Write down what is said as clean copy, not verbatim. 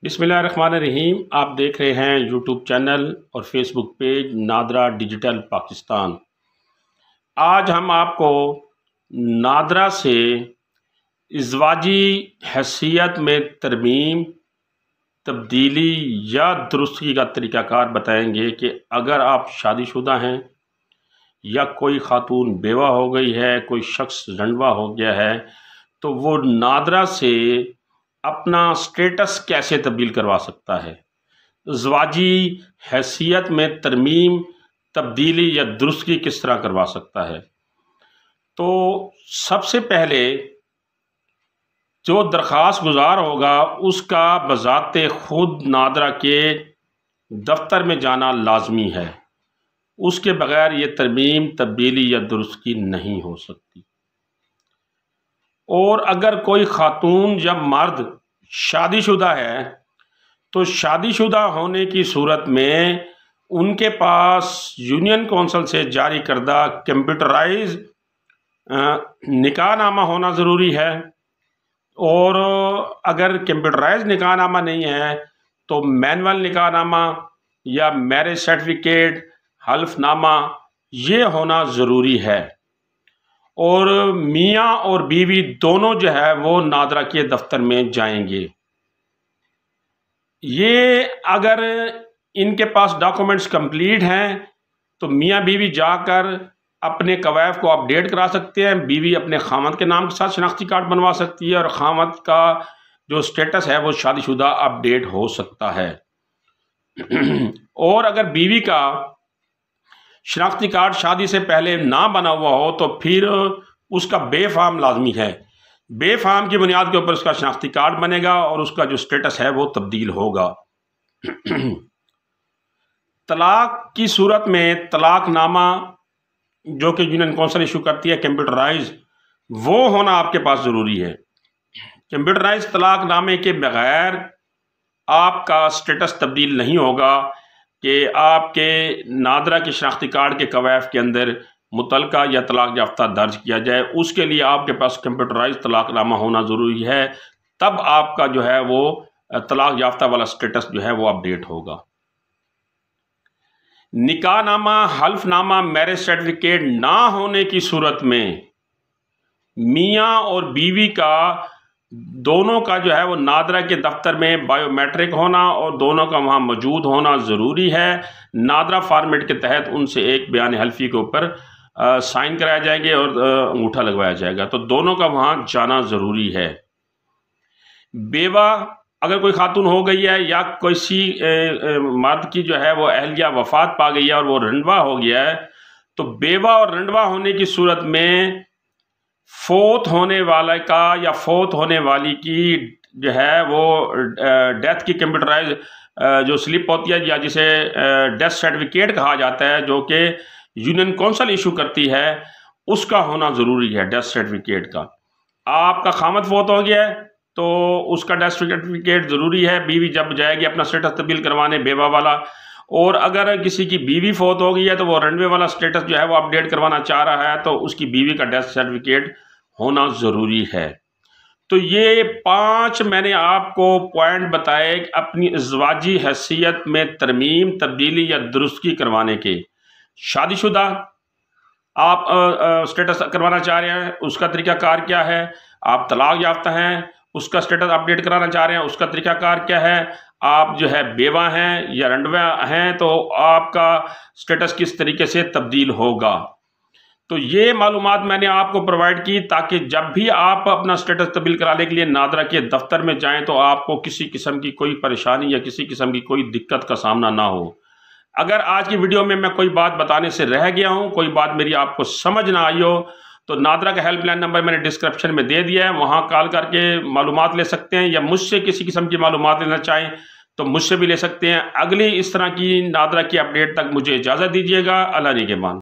बिस्मिल्लाहिर्रहमानिर्रहीम। आप देख रहे हैं यूट्यूब चैनल और Facebook page NADRA digital Pakistan. आज हम आपको नादरा से इज़वाजी हैसियत में तरमीम, तब्दीली या दुरुस्ती का तरीक़ाकार बताएंगे कि अगर आप शादीशुदा हैं या कोई ख़ातून बेवा हो गई है, कोई शख्स रंडवा हो गया है, तो वो नादरा से अपना स्टेटस कैसे तब्दील करवा सकता है। ज़वाजी हैसियत में तरमीम, तब्दीली या दुरुस्ती किस तरह करवा सकता है। तो सबसे पहले जो दरख्वास्त गुजार होगा उसका बज़ाते खुद नादरा के दफ्तर में जाना लाजमी है। उसके बगैर ये तरमीम, तब्दीली या दुरुस्ती नहीं हो सकती। और अगर कोई ख़ातून या मर्द शादीशुदा है तो शादीशुदा होने की सूरत में उनके पास यूनियन कौंसिल से जारी करदा कंप्यूटराइज निकाहनामा होना ज़रूरी है। और अगर कंप्यूटराइज निकाहनामा नहीं है तो मैनुअल निकाहनामा या मैरिज सर्टिफिकेट, हल्फनामा ये होना ज़रूरी है। और मियाँ और बीवी दोनों जो है वो नादरा के दफ्तर में जाएंगे। ये अगर इनके पास डॉक्यूमेंट्स कंप्लीट हैं तो मियाँ बीवी जाकर अपने कवायद को अपडेट करा सकते हैं। बीवी अपने खामद के नाम के साथ शनाख्ती कार्ड बनवा सकती है और खामद का जो स्टेटस है वो शादीशुदा अपडेट हो सकता है। और अगर बीवी का शनाख्ती कार्ड शादी से पहले ना बना हुआ हो तो फिर उसका बेफाम लाजमी है। बेफाम की बुनियाद के ऊपर उसका शनाख्ती कार्ड बनेगा और उसका जो स्टेटस है वो तब्दील होगा। तलाक की सूरत में तलाकनामा जो कि यूनियन कौंसिल इशू करती है कंप्यूटराइज, वो होना आपके पास ज़रूरी है। कंप्यूटराइज तलाकनामे के बगैर आपका स्टेटस तब्दील नहीं होगा कि आपके नादरा के शनाख्ती कार्ड के कवायद के अंदर मुतलका या तलाक याफ्ता दर्ज किया जाए। उसके लिए आपके पास कंप्यूटराइज तलाकनामा होना ज़रूरी है, तब आपका जो है वो तलाक याफ्ता वाला स्टेटस जो है वो अपडेट होगा। निकाहनामा, हल्फनामा, मैरिज सर्टिफिकेट ना होने की सूरत में मियाँ और बीवी का दोनों का जो है वो नादरा के दफ्तर में बायोमेट्रिक होना और दोनों का वहाँ मौजूद होना ज़रूरी है। नादरा फॉर्मेट के तहत उनसे एक बयान हल्फी के ऊपर साइन कराए जाएंगे और अंगूठा लगवाया जाएगा, तो दोनों का वहाँ जाना ज़रूरी है। बेवा अगर कोई खातून हो गई है या किसी मर्द की जो है वो अहलिया वफात पा गई है और वो रंडवा हो गया है, तो बेवा और रंडवा होने की सूरत में फोत होने वाले का या फोत होने वाली की जो है वो डेथ की कंप्यूटराइज जो स्लिप होती है या जिसे डेथ सर्टिफिकेट कहा जाता है, जो कि यूनियन कौंसिल इशू करती है, उसका होना ज़रूरी है। डेथ सर्टिफिकेट का आपका खामद फोत हो गया है तो उसका डेथ सर्टिफिकेट ज़रूरी है। बीवी जब जाएगी अपना स्टेटस तब्दील करवाने बेवा वाला, और अगर किसी की बीवी फोत हो गई है तो वो रनवे वाला स्टेटस जो है वो अपडेट करवाना चाह रहा है तो उसकी बीवी का डेथ सर्टिफिकेट होना ज़रूरी है। तो ये 5 मैंने आपको पॉइंट बताए अपनी इज़वाजी हैसियत में तरमीम, तब्दीली या दुरुस्ती करवाने के। शादीशुदा आप स्टेटस करवाना चाह रहे हैं, उसका तरीक़ाकार क्या है। आप तलाक याफ्ता हैं, उसका स्टेटस अपडेट कराना चाह रहे हैं, उसका तरीक़ाकार क्या है। आप जो है बेवा हैं या रंडवा हैं तो आपका स्टेटस किस तरीके से तब्दील होगा। तो ये मालूमात मैंने आपको प्रोवाइड की ताकि जब भी आप अपना स्टेटस तब्दील कराने के लिए नादरा के दफ्तर में जाएं तो आपको किसी किस्म की कोई परेशानी या किसी किस्म की कोई दिक्कत का सामना ना हो। अगर आज की वीडियो में मैं कोई बात बताने से रह गया हूं, कोई बात मेरी आपको समझ ना आई हो, तो नादरा का हेल्पलाइन नंबर मैंने डिस्क्रिप्शन में दे दिया है, वहाँ कॉल करके मालूमात ले सकते हैं, या मुझसे किसी किस्म की मालूमात लेना चाहें तो मुझसे भी ले सकते हैं। अगली इस तरह की नादरा की अपडेट तक मुझे इजाज़त दीजिएगा। अल्लाह निगहबान।